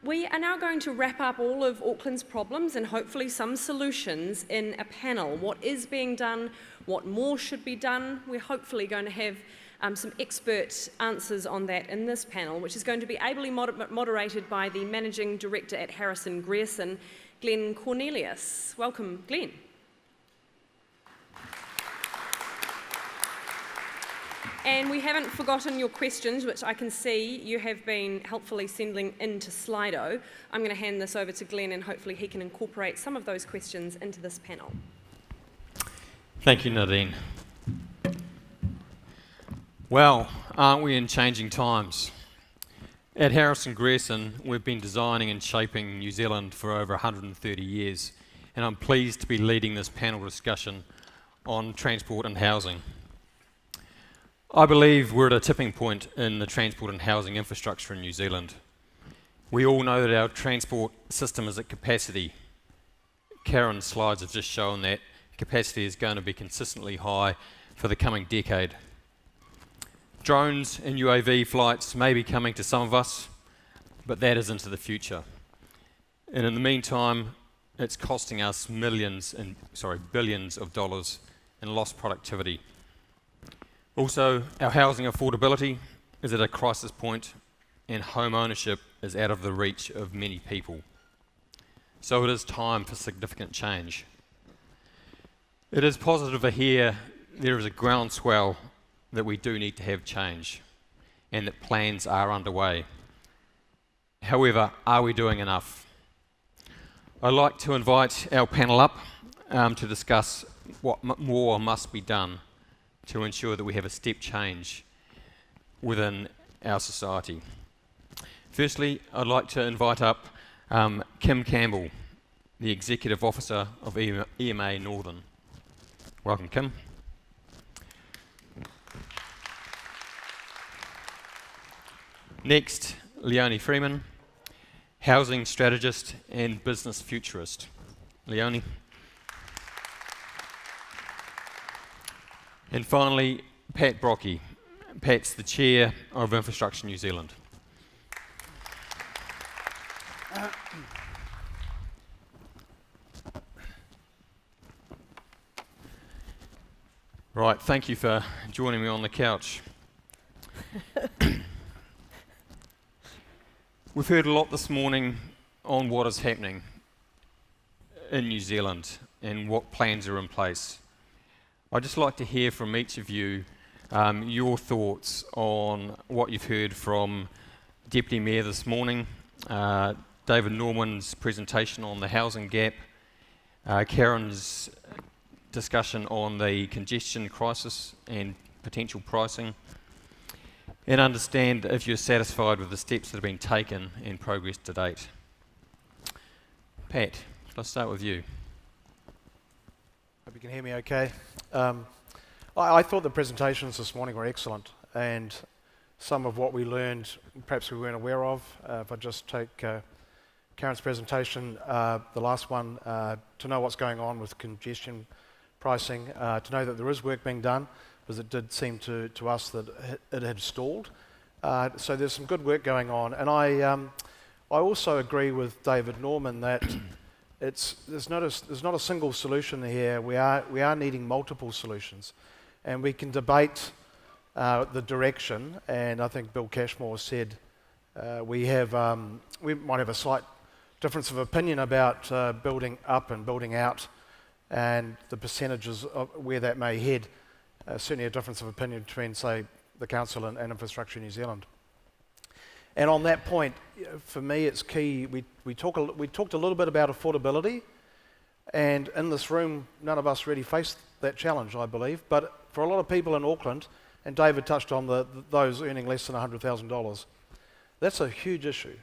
We are now going to wrap up all of Auckland's problems and hopefully some solutions in a panel. What is being done? What more should be done? We're hopefully going to have some expert answers on that in this panel, which is going to be ably moderated by the Managing Director at Harrison Grierson, Glen Cornelius. Welcome, Glen. And we haven't forgotten your questions, which I can see you have been helpfully sending into Slido. I'm going to hand this over to Glen and hopefully he can incorporate some of those questions into this panel. Thank you, Nadine. Well, aren't we in changing times? At Harrison Grierson, we've been designing and shaping New Zealand for over 130 years, and I'm pleased to be leading this panel discussion on transport and housing. I believe we're at a tipping point in the transport and housing infrastructure in New Zealand. We all know that our transport system is at capacity. Karen's slides have just shown that capacity is going to be consistently high for the coming decade. Drones and UAV flights may be coming to some of us, but that is into the future. And in the meantime, it's costing us billions of dollars in lost productivity. Also, our housing affordability is at a crisis point and home ownership is out of the reach of many people. So it is time for significant change. It is positive to hear there is a groundswell that we do need to have change and that plans are underway. However, are we doing enough? I'd like to invite our panel up to discuss what more must be done to ensure that we have a step change within our society. Firstly, I'd like to invite up Kim Campbell, the Executive Officer of EMA Northern. Welcome, Kim. Next, Leonie Freeman, Housing Strategist and Business Futurist. Leonie. And finally, Pat Brockie. Pat's the Chair of Infrastructure New Zealand. Right, thank you for joining me on the couch. We've heard a lot this morning on what is happening in New Zealand and what plans are in place. I'd just like to hear from each of you your thoughts on what you've heard from Deputy Mayor this morning, David Norman's presentation on the housing gap, Karen's discussion on the congestion crisis and potential pricing, and understand if you're satisfied with the steps that have been taken and progress to date. Pat, let's start with you. Hope you can hear me okay. I thought the presentations this morning were excellent, and some of what we learned perhaps we weren't aware of. If I just take Karen's presentation, the last one, to know what's going on with congestion pricing, to know that there is work being done, because it did seem to us that it had stalled. So there's some good work going on, and I also agree with David Norman that there's not a single solution here. We are needing multiple solutions, and we can debate the direction. And I think Bill Cashmore said we might have a slight difference of opinion about building up and building out, and the percentages of where that may head. Certainly a difference of opinion between, say, the Council and Infrastructure New Zealand. And on that point, for me, it's key. We talked a little bit about affordability, and in this room, none of us really faced that challenge, I believe. But for a lot of people in Auckland, and David touched on those earning less than $100,000, that's a huge issue.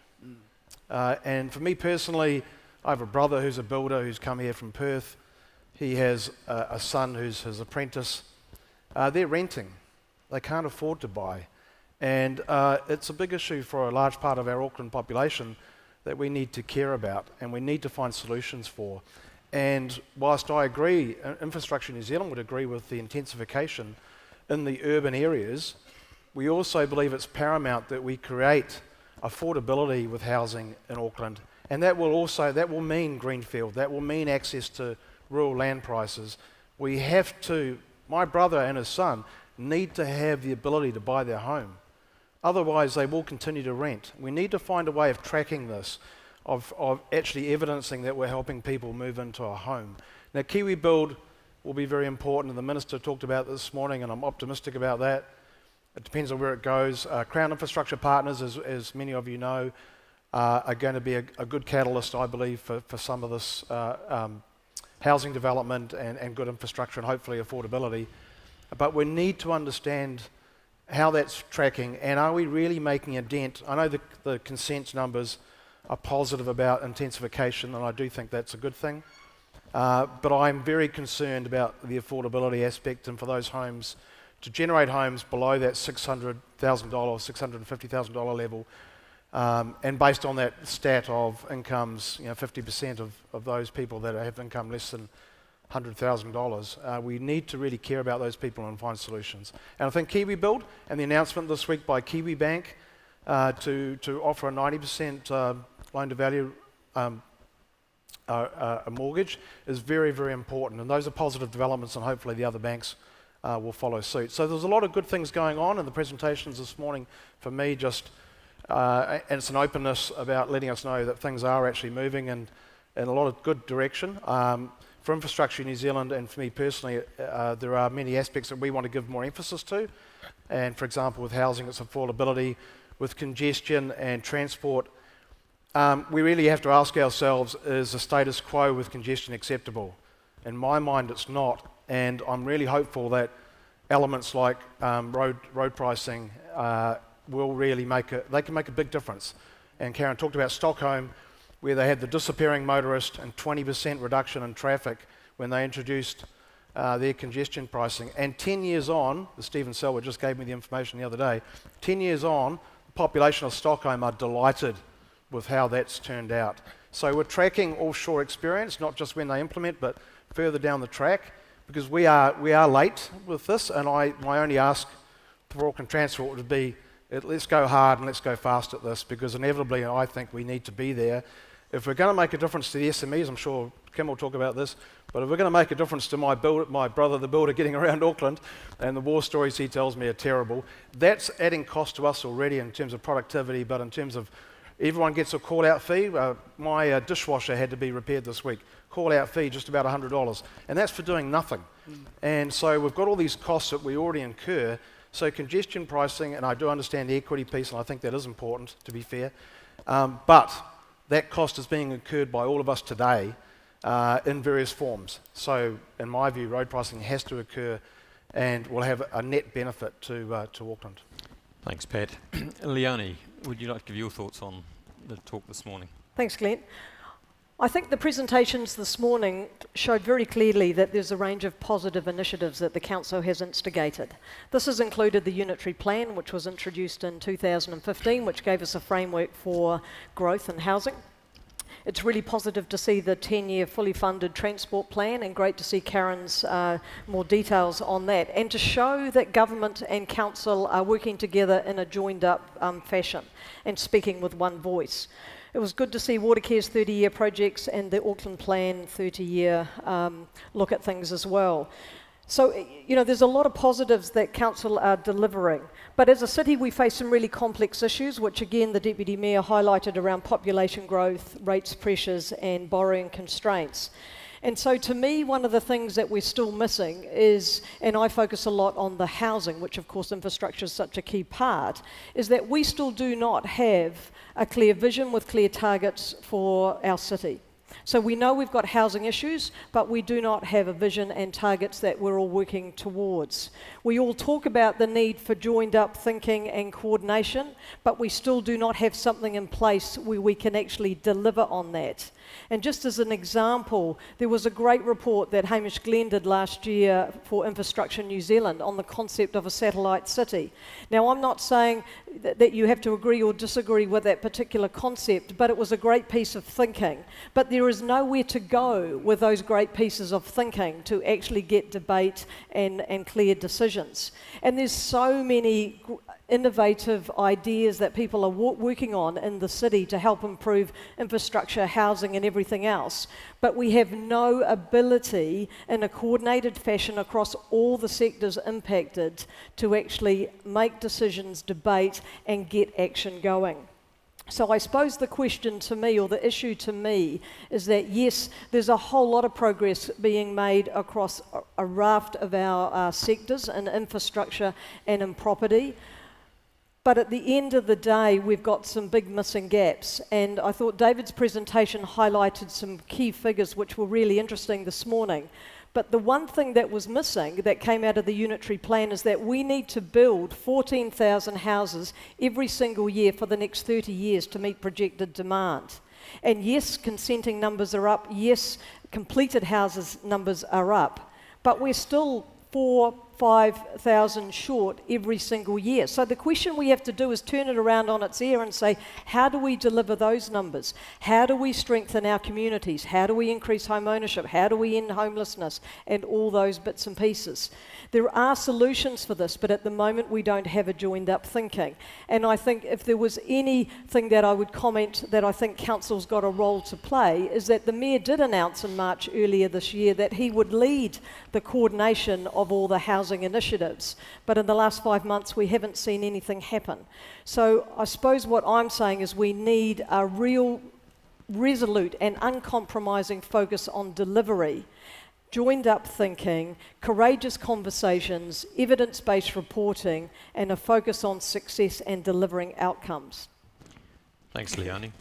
And for me personally, I have a brother who's a builder who's come here from Perth. He has a son who's his apprentice. They're renting. They can't afford to buy. And it's a big issue for a large part of our Auckland population that we need to care about and we need to find solutions for. And whilst I agree, Infrastructure New Zealand would agree with the intensification in the urban areas, we also believe it's paramount that we create affordability with housing in Auckland, and that will mean greenfield, that will mean access to rural land prices. We have to, my brother and his son need to have the ability to buy their home. Otherwise, they will continue to rent. We need to find a way of tracking this, of actually evidencing that we're helping people move into a home. Now, Kiwi Build will be very important, and the Minister talked about this morning, and I'm optimistic about that. It depends on where it goes. Crown Infrastructure Partners, as many of you know, are going to be a good catalyst, I believe, for some of this housing development and good infrastructure and hopefully affordability. But we need to understand how that's tracking, and are we really making a dent? I know the consent numbers are positive about intensification, and I do think that's a good thing. But I'm very concerned about the affordability aspect, and for those homes, to generate homes below that $600,000, $650,000 level, and based on that stat of incomes, 50% of those people that have income less than $100,000, we need to really care about those people and find solutions. And I think Kiwi Build and the announcement this week by Kiwi Bank to offer a 90% loan to value a mortgage is very, very important. And those are positive developments, and hopefully the other banks will follow suit. So there's a lot of good things going on in the presentations this morning for me, and it's an openness about letting us know that things are actually moving in a lot of good direction. For Infrastructure New Zealand and for me personally, there are many aspects that we want to give more emphasis to. And for example, with housing, it's affordability, with congestion and transport. We really have to ask ourselves, is the status quo with congestion acceptable? In my mind, it's not. And I'm really hopeful that elements like road pricing will really they can make a big difference. And Karen talked about Stockholm, where they had the disappearing motorist and 20% reduction in traffic when they introduced their congestion pricing. And 10 years on, Stephen Selwood just gave me the information the other day, 10 years on, the population of Stockholm are delighted with how that's turned out. So we're tracking offshore experience, not just when they implement, but further down the track, because we are late with this, and my only ask for Auckland Transport would be, let's go hard and let's go fast at this, because inevitably I think we need to be there. If we're going to make a difference to the SMEs, I'm sure Kim will talk about this, but if we're going to make a difference to my brother, the builder, getting around Auckland, and the war stories he tells me are terrible, that's adding cost to us already in terms of productivity, but in terms of everyone gets a call-out fee. My dishwasher had to be repaired this week. Call-out fee, just about $100, and that's for doing nothing. And so we've got all these costs that we already incur. So congestion pricing, and I do understand the equity piece, and I think that is important, to be fair, but that cost is being incurred by all of us today in various forms. So in my view, road pricing has to occur and will have a net benefit to Auckland. Thanks, Pat. Leonie, would you like to give your thoughts on the talk this morning? Thanks, Glenn. I think the presentations this morning showed very clearly that there's a range of positive initiatives that the Council has instigated. This has included the Unitary Plan, which was introduced in 2015, which gave us a framework for growth and housing. It's really positive to see the 10-year fully funded transport plan, and great to see Karen's more details on that, and to show that government and council are working together in a joined-up fashion and speaking with one voice. It was good to see Watercare's 30-year projects and the Auckland Plan 30-year look at things as well. So, there's a lot of positives that council are delivering. But as a city, we face some really complex issues, which again, the Deputy Mayor highlighted around population growth, rates pressures, and borrowing constraints. And so to me, one of the things that we're still missing is, and I focus a lot on the housing, which of course infrastructure is such a key part, is that we still do not have a clear vision with clear targets for our city. So we know we've got housing issues, but we do not have a vision and targets that we're all working towards. We all talk about the need for joined up thinking and coordination, but we still do not have something in place where we can actually deliver on that. And just as an example, there was a great report that Hamish Glen did last year for Infrastructure New Zealand on the concept of a satellite city. Now, I'm not saying that you have to agree or disagree with that particular concept, but it was a great piece of thinking. But there is nowhere to go with those great pieces of thinking to actually get debate and clear decisions. And there's so many innovative ideas that people are working on in the city to help improve infrastructure, housing and everything else. But we have no ability in a coordinated fashion across all the sectors impacted to actually make decisions, debate and get action going. So I suppose the question to me, or the issue to me, is that yes, there's a whole lot of progress being made across a raft of our sectors in infrastructure and in property. But at the end of the day, we've got some big missing gaps. And I thought David's presentation highlighted some key figures which were really interesting this morning. But the one thing that was missing that came out of the unitary plan is that we need to build 14,000 houses every single year for the next 30 years to meet projected demand. And yes, consenting numbers are up. Yes, completed houses numbers are up. But we're still 4,000-5,000 short every single year. So the question we have to do is turn it around on its ear and say, how do we deliver those numbers? How do we strengthen our communities? How do we increase home ownership? How do we end homelessness? And all those bits and pieces. There are solutions for this, but at the moment we don't have a joined up thinking. And I think if there was anything that I would comment that I think Council's got a role to play, is that the Mayor did announce in March earlier this year that he would lead the coordination of all the housing initiatives. But in the last 5 months we haven't seen anything happen. So I suppose what I'm saying is we need a real resolute and uncompromising focus on delivery, joined up thinking, courageous conversations, evidence-based reporting, and a focus on success and delivering outcomes. Thanks, Leonie.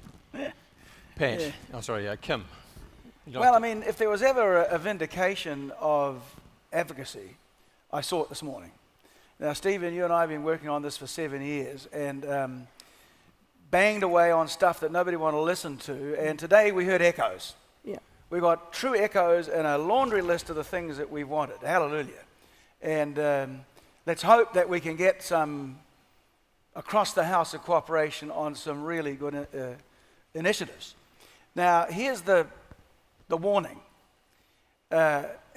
Pat. Yeah. Oh, sorry, Kim. Well, I mean, if there was ever a vindication of advocacy, I saw it this morning. Now, Stephen, you and I have been working on this for 7 years and banged away on stuff that nobody wanted to listen to, and today we heard echoes. Yeah. We got true echoes and a laundry list of the things that we wanted. Hallelujah. And let's hope that we can get some across the house of cooperation on some really good initiatives. Now, here's the warning.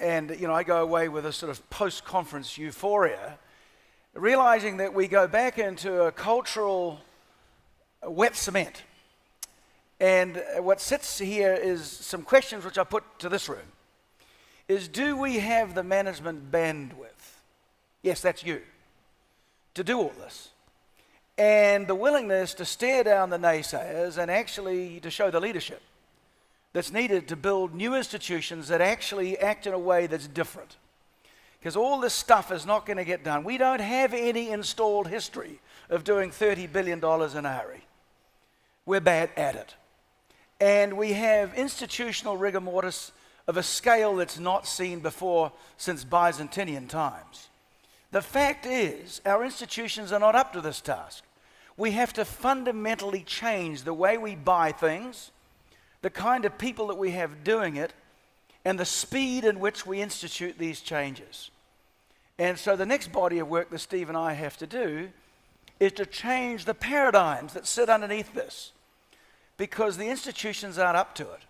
And, you know, I go away with a sort of post-conference euphoria, realizing that we go back into a cultural wet cement. And what sits here is some questions which I put to this room. Is, do we have the management bandwidth? Yes, that's you. To do all this. And the willingness to stare down the naysayers and actually to show the leadership that's needed to build new institutions that actually act in a way that's different. Because all this stuff is not going to get done. We don't have any installed history of doing $30 billion in ARI. We're bad at it. And we have institutional rigor mortis of a scale that's not seen before since Byzantine times. The fact is, our institutions are not up to this task. We have to fundamentally change the way we buy things, the kind of people that we have doing it, and the speed in which we institute these changes. And so the next body of work that Steve and I have to do is to change the paradigms that sit underneath this, because the institutions aren't up to it.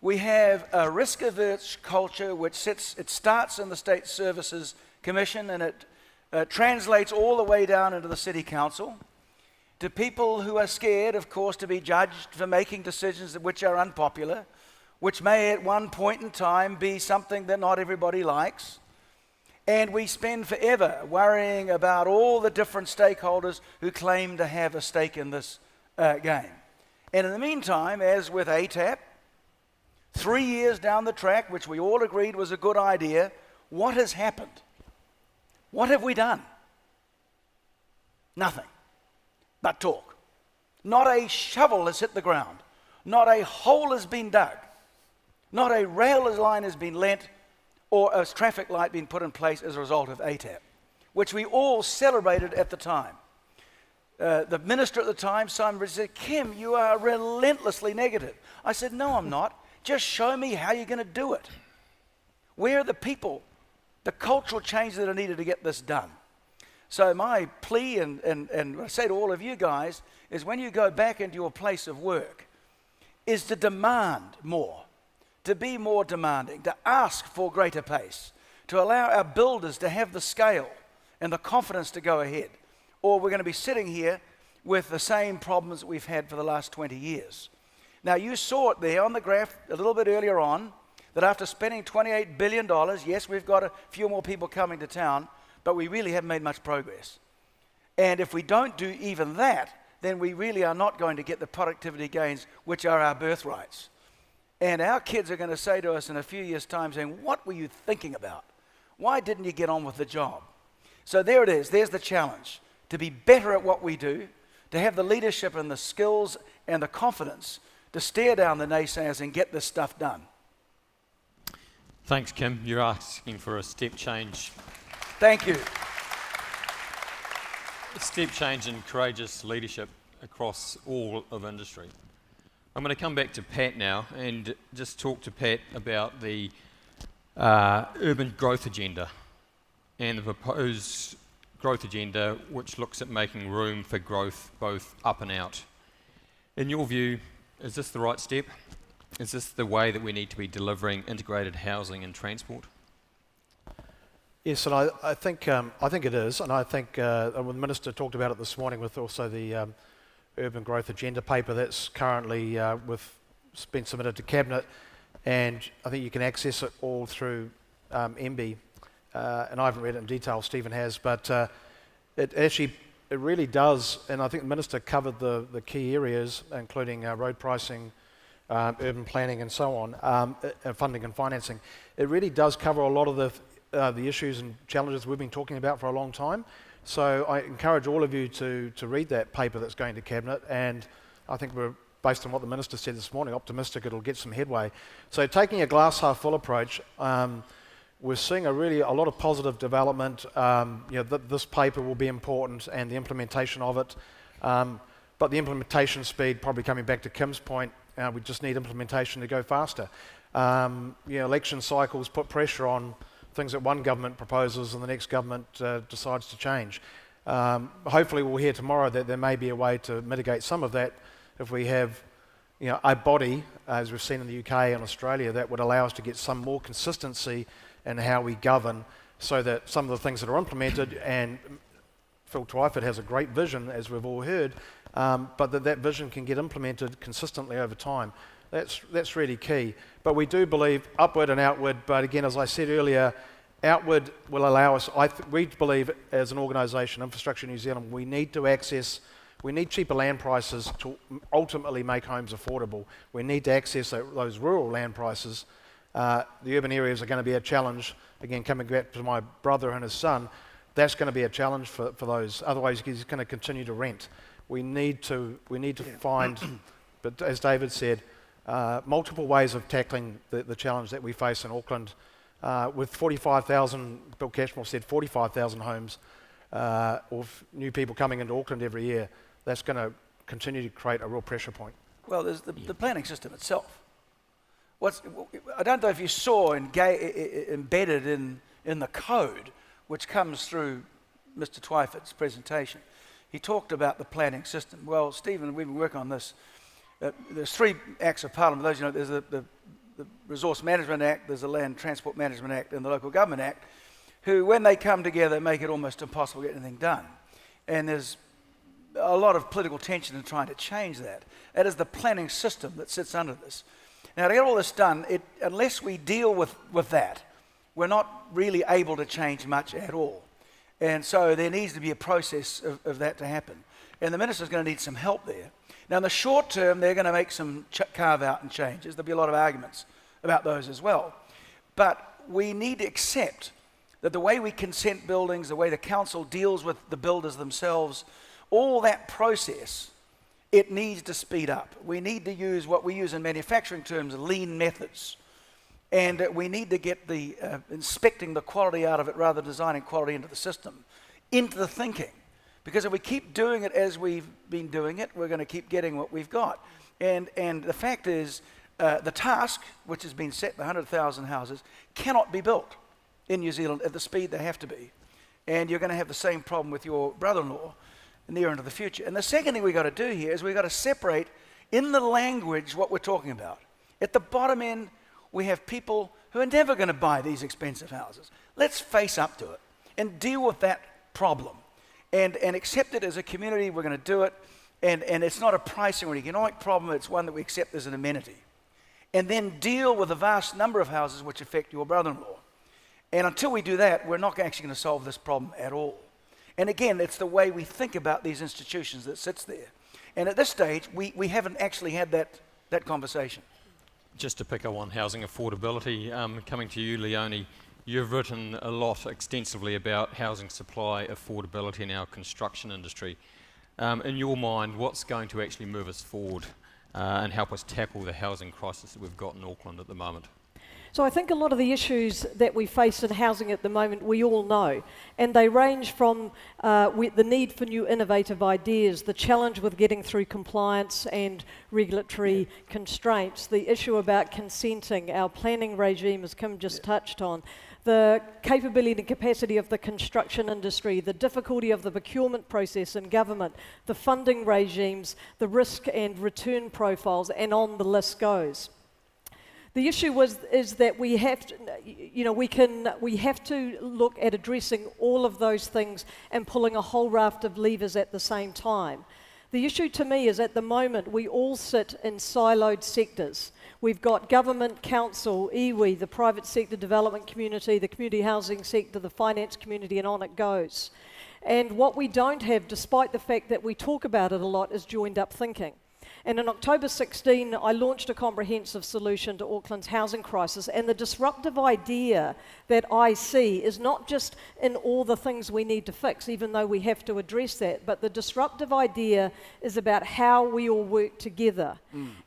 We have a risk-averse culture which starts in the State Services Commission and it translates all the way down into the City Council, to people who are scared, of course, to be judged for making decisions which are unpopular, which may at one point in time be something that not everybody likes. And we spend forever worrying about all the different stakeholders who claim to have a stake in this game. And in the meantime, as with ATAP, 3 years down the track, which we all agreed was a good idea, what has happened? What have we done? Nothing. But talk. Not a shovel has hit the ground. Not a hole has been dug. Not a rail line has been lent or a traffic light been put in place as a result of ATAP, which we all celebrated at the time. The minister at the time, Simon, said, "Kim, you are relentlessly negative." I said, "No, I'm not. Just show me how you're going to do it. Where are the people, the cultural changes that are needed to get this done?" So my plea, and I say to all of you guys, is when you go back into your place of work, is to demand more, to be more demanding, to ask for greater pace, to allow our builders to have the scale and the confidence to go ahead. or we're going to be sitting here with the same problems that we've had for the last 20 years. Now, you saw it there on the graph a little bit earlier on, that after spending $28 billion, yes, we've got a few more people coming to town, but we really haven't made much progress. And if we don't do even that, then we really are not going to get the productivity gains, which are our birthrights. And our kids are going to say to us in a few years' time, saying, what were you thinking about? Why didn't you get on with the job? So there it is. There's the challenge. To be better at what we do, to have the leadership and the skills and the confidence to stare down the naysayers and get this stuff done. Thanks, Kim. You're asking for a step change. Thank you. A step change in courageous leadership across all of industry. I'm going to come back to Pat now and just talk to Pat about the urban growth agenda and the proposed growth agenda, which looks at making room for growth both up and out. In your view, is this the right step? Is this the way that we need to be delivering integrated housing and transport? Yes, and I think it is, and I think the Minister talked about it this morning with also the Urban Growth Agenda paper that's currently been submitted to Cabinet, and I think you can access it all through MB, and I haven't read it in detail, Stephen has, but it really does, and I think the Minister covered the key areas, including road pricing, urban planning and so on, funding and financing. It really does cover a lot of the issues and challenges we've been talking about for a long time. So I encourage all of you to read that paper that's going to Cabinet, and I think we're, based on what the Minister said this morning, optimistic it'll get some headway. So taking a glass half full approach, we're seeing a lot of positive development. This paper will be important and the implementation of it, but the implementation speed, probably coming back to Kim's point, we just need implementation to go faster. Election cycles put pressure on things that one government proposes and the next government decides to change. Hopefully we'll hear tomorrow that there may be a way to mitigate some of that if we have a body, as we've seen in the UK and Australia, that would allow us to get some more consistency in how we govern, so that some of the things that are implemented, and Phil Twyford has a great vision, as we've all heard, but that vision can get implemented consistently over time. That's really key. But we do believe upward and outward, but again, as I said earlier, outward will allow us, we believe as an organisation, Infrastructure New Zealand, we need cheaper land prices to ultimately make homes affordable. We need to access those rural land prices. The urban areas are going to be a challenge. Again, coming back to my brother and his son, that's going to be a challenge for those. Otherwise, he's going to continue to rent. We need to find, but as David said, multiple ways of tackling the challenge that we face in Auckland. With 45,000, Bill Cashmore said 45,000 homes of new people coming into Auckland every year, that's going to continue to create a real pressure point. Well, there's the planning system itself. I don't know if you saw embedded in the code, which comes through Mr. Twyford's presentation. He talked about the planning system. Well, Stephen, we've been working on this. There's 3 acts of Parliament. Those, there's the Resource Management Act, there's the Land Transport Management Act, and the Local Government Act, who, when they come together, make it almost impossible to get anything done. And there's a lot of political tension in trying to change that. That is the planning system that sits under this. Now, to get all this done, unless we deal with that, we're not really able to change much at all. And so there needs to be a process of that to happen. And the Minister's going to need some help there. Now, in the short term, they're going to make some carve-out and changes. There'll be a lot of arguments about those as well. But we need to accept that the way we consent buildings, the way the council deals with the builders themselves, all that process, it needs to speed up. We need to use what we use in manufacturing terms, lean methods. And we need to get the inspecting the quality out of it rather than designing quality into the system, into the thinking. Because if we keep doing it as we've been doing it, we're going to keep getting what we've got. And the fact is, the task, which has been set, the 100,000 houses, cannot be built in New Zealand at the speed they have to be. And you're going to have the same problem with your brother-in-law near into the future. And the second thing we've got to do here is we've got to separate in the language what we're talking about. At the bottom end, we have people who are never going to buy these expensive houses. Let's face up to it and deal with that problem. and accept it as a community. We're going to do it, and it's not a pricing or an economic problem. It's one that we accept as an amenity. And then deal with the vast number of houses which affect your brother-in-law. And until we do that, we're not actually going to solve this problem at all. And again, it's the way we think about these institutions that sits there. And at this stage, we haven't actually had that conversation. Just to pick up on housing affordability, coming to you, Leonie, you've written a lot extensively about housing supply affordability in our construction industry. In your mind, what's going to actually move us forward and help us tackle the housing crisis that we've got in Auckland at the moment? So I think a lot of the issues that we face in housing at the moment we all know, and they range from the need for new innovative ideas, the challenge with getting through compliance and regulatory constraints, the issue about consenting, our planning regime, as Kim just touched on, the capability and capacity of the construction industry, the difficulty of the procurement process in government, the funding regimes, the risk and return profiles, and on the list goes. The issue is that we have to, we have to look at addressing all of those things and pulling a whole raft of levers at the same time. The issue to me is at the moment we all sit in siloed sectors. We've got government, council, iwi, the private sector development community, the community housing sector, the finance community, and on it goes. And what we don't have, despite the fact that we talk about it a lot, is joined up thinking. And in October 16, I launched a comprehensive solution to Auckland's housing crisis. And the disruptive idea that I see is not just in all the things we need to fix, even though we have to address that, but the disruptive idea is about how we all work together.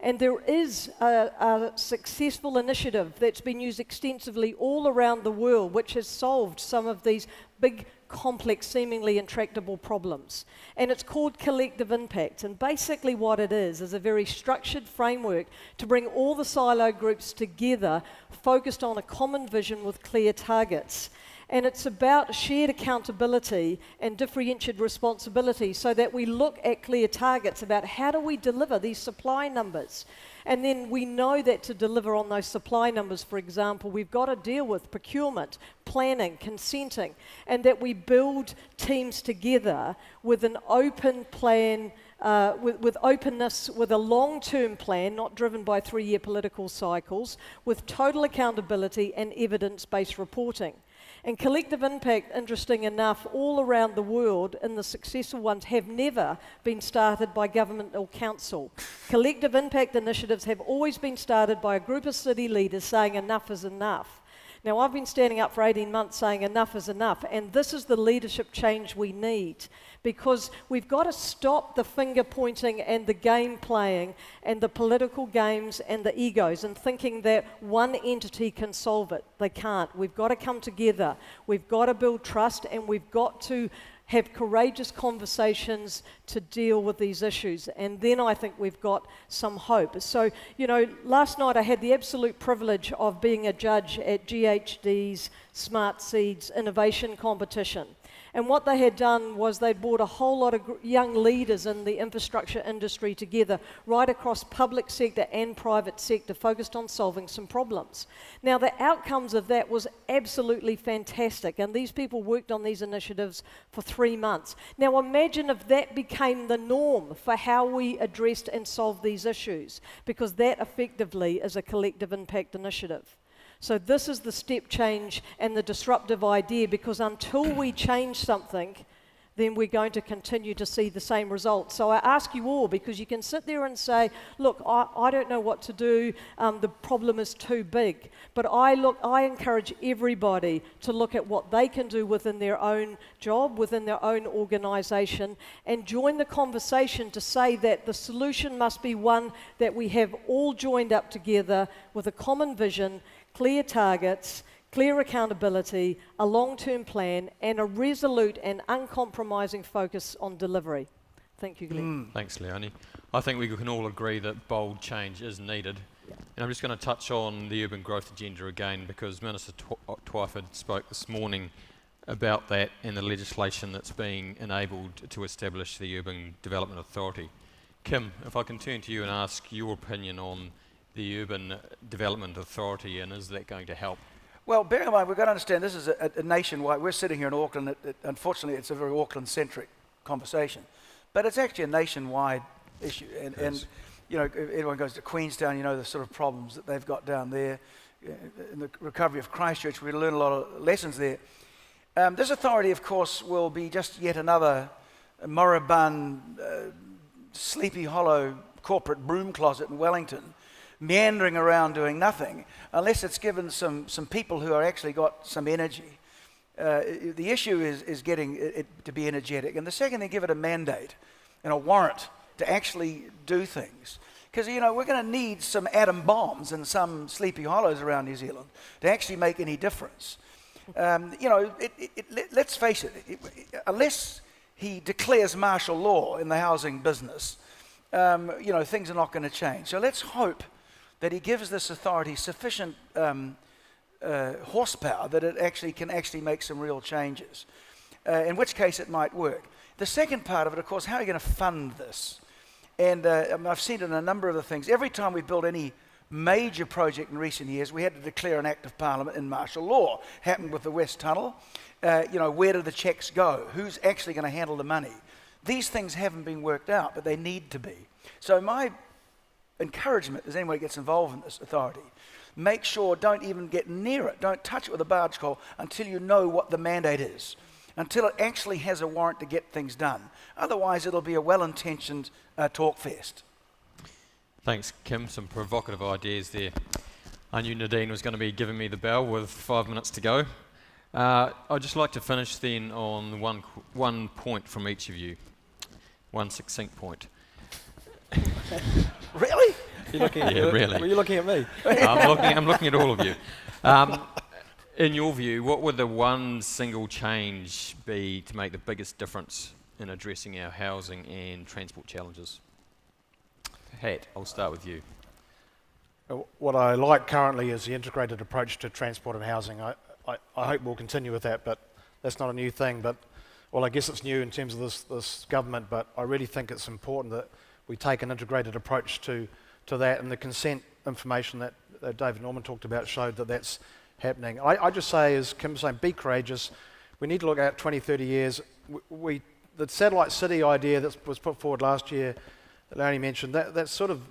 And there is a successful initiative that's been used extensively all around the world, which has solved some of these big, complex, seemingly intractable problems. And it's called collective impact. And basically what it is a very structured framework to bring all the silo groups together, focused on a common vision with clear targets. And it's about shared accountability and differentiated responsibility so that we look at clear targets about how do we deliver these supply numbers. And then we know that to deliver on those supply numbers, for example, we've got to deal with procurement, planning, consenting, and that we build teams together with an open plan, with openness, with a long-term plan, not driven by 3-year political cycles, with total accountability and evidence-based reporting. And collective impact, interesting enough, all around the world, and the successful ones have never been started by government or council. Collective impact initiatives have always been started by a group of city leaders saying enough is enough. Now, I've been standing up for 18 months saying enough is enough, and this is the leadership change we need, because we've got to stop the finger pointing and the game playing and the political games and the egos and thinking that one entity can solve it. They can't. We've got to come together. We've got to build trust, and we've got to have courageous conversations to deal with these issues. And then I think we've got some hope. So, last night I had the absolute privilege of being a judge at GHD's Smart Seeds Innovation Competition. And what they had done was they'd brought a whole lot of young leaders in the infrastructure industry together, right across public sector and private sector, focused on solving some problems. Now, the outcomes of that was absolutely fantastic, and these people worked on these initiatives for 3 months. Now, imagine if that became the norm for how we addressed and solved these issues, because that effectively is a collective impact initiative. So this is the step change and the disruptive idea, because until we change something, then we're going to continue to see the same results. So I ask you all, because you can sit there and say, look, I don't know what to do, the problem is too big. But I encourage everybody to look at what they can do within their own job, within their own organisation, and join the conversation to say that the solution must be one that we have all joined up together with a common vision, clear targets, clear accountability, a long-term plan, and a resolute and uncompromising focus on delivery. Thank you, Glen. Thanks, Leonie. I think we can all agree that bold change is needed. And I'm just going to touch on the urban growth agenda again, because Minister Twyford spoke this morning about that and the legislation that's being enabled to establish the Urban Development Authority. Kim, if I can turn to you and ask your opinion on the Urban Development Authority, and is that going to help? Well, bear in mind, we've got to understand this is a nationwide. We're sitting here in Auckland. Unfortunately, it's a very Auckland-centric conversation. But it's actually a nationwide issue. And you know, if anyone goes to Queenstown, you know the sort of problems that they've got down there. In the recovery of Christchurch, we learn a lot of lessons there. This authority, of course, will be just yet another moribund, Sleepy Hollow corporate broom closet in Wellington, meandering around doing nothing, unless it's given some people who are actually got some energy. The issue is getting it to be energetic. And the second, they give it a mandate and a warrant to actually do things. Because, you know, we're going to need some atom bombs and some Sleepy Hollows around New Zealand to actually make any difference. You know, let's face it, unless he declares martial law in the housing business, you know, things are not going to change. So let's hope that he gives this authority sufficient horsepower that it actually can make some real changes, in which case it might work. The second part of it, of course, how are you going to fund this? And I've seen it in a number of the things. Every time we built any major project in recent years, we had to declare an act of parliament in martial law. Happened with the West Tunnel. You know, where do the checks go? Who's actually going to handle the money? These things haven't been worked out, but they need to be. So my encouragement is anyone who gets involved in this authority, make sure don't even get near it. Don't touch it with a barge pole until you know what the mandate is, until it actually has a warrant to get things done. Otherwise, it'll be a well-intentioned talk fest. Thanks, Kim. Some provocative ideas there. I knew Nadine was going to be giving me the bell with 5 minutes to go. I'd just like to finish then on one point from each of you. One succinct point. Really? You're looking at really. Were you looking at me? I'm looking at all of you. In your view, what would the one single change be to make the biggest difference in addressing our housing and transport challenges? Hat, I'll start with you. What I like currently is the integrated approach to transport and housing. I hope we'll continue with that, but that's not a new thing. But, well, I guess it's new in terms of this government, but I really think it's important that we take an integrated approach to that, and the consent information that David Norman talked about showed that that's happening. I just say, as Kim's saying, be courageous. We need to look at 20, 30 years. The satellite city idea that was put forward last year, that Leonie mentioned, that's sort of,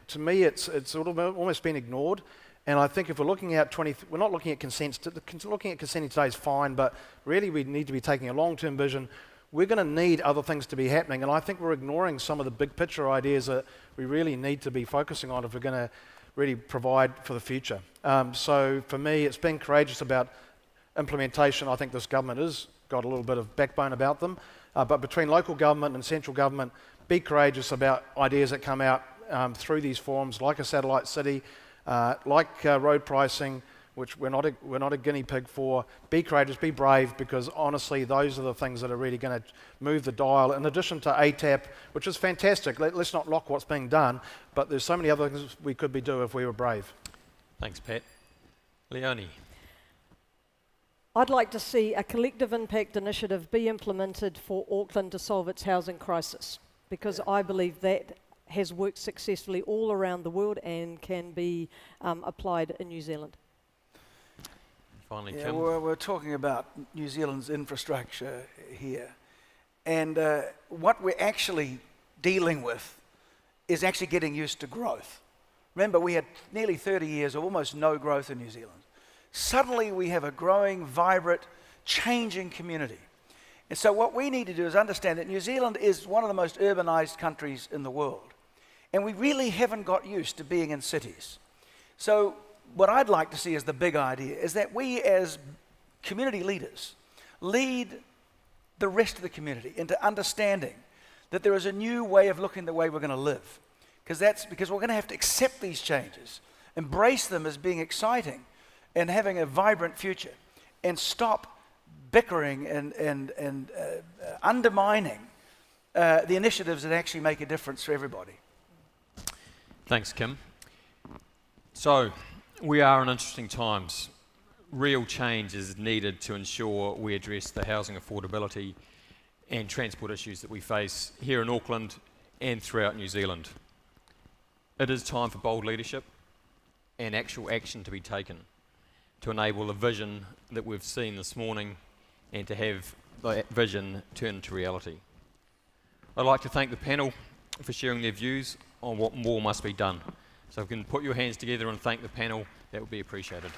to me, it's sort of almost been ignored. And I think if we're looking at we're not looking at consents. Looking at consenting today is fine, but really we need to be taking a long-term vision. We're going to need other things to be happening, and I think we're ignoring some of the big picture ideas that we really need to be focusing on if we're going to really provide for the future. So for me, it's being courageous about implementation. I think this government has got a little bit of backbone about them, but between local government and central government, be courageous about ideas that come out through these forums, like a satellite city, like road pricing, which we're not a guinea pig for. Be courageous, be brave, because honestly, those are the things that are really going to move the dial. In addition to ATAP, which is fantastic, let's not lock what's being done, but there's so many other things we could be doing if we were brave. Thanks, Pat. Leonie. I'd like to see a collective impact initiative be implemented for Auckland to solve its housing crisis, because I believe that has worked successfully all around the world and can be applied in New Zealand. Finally, Yeah, Kim. we're talking about New Zealand's infrastructure here. And what we're actually dealing with is actually getting used to growth. Remember, we had nearly 30 years of almost no growth in New Zealand. Suddenly we have a growing, vibrant, changing community. And so what we need to do is understand that New Zealand is one of the most urbanized countries in the world. And we really haven't got used to being in cities. So what I'd like to see as the big idea is that we as community leaders lead the rest of the community into understanding that there is a new way of looking the way we're going to live. Because we're going to have to accept these changes, embrace them as being exciting and having a vibrant future, and stop bickering and undermining the initiatives that actually make a difference for everybody. Thanks, Kim. So, we are in interesting times. Real change is needed to ensure we address the housing affordability and transport issues that we face here in Auckland and throughout New Zealand. It is time for bold leadership and actual action to be taken to enable the vision that we've seen this morning and to have that vision turn into reality. I'd like to thank the panel for sharing their views on what more must be done. So if you can put your hands together and thank the panel, that would be appreciated.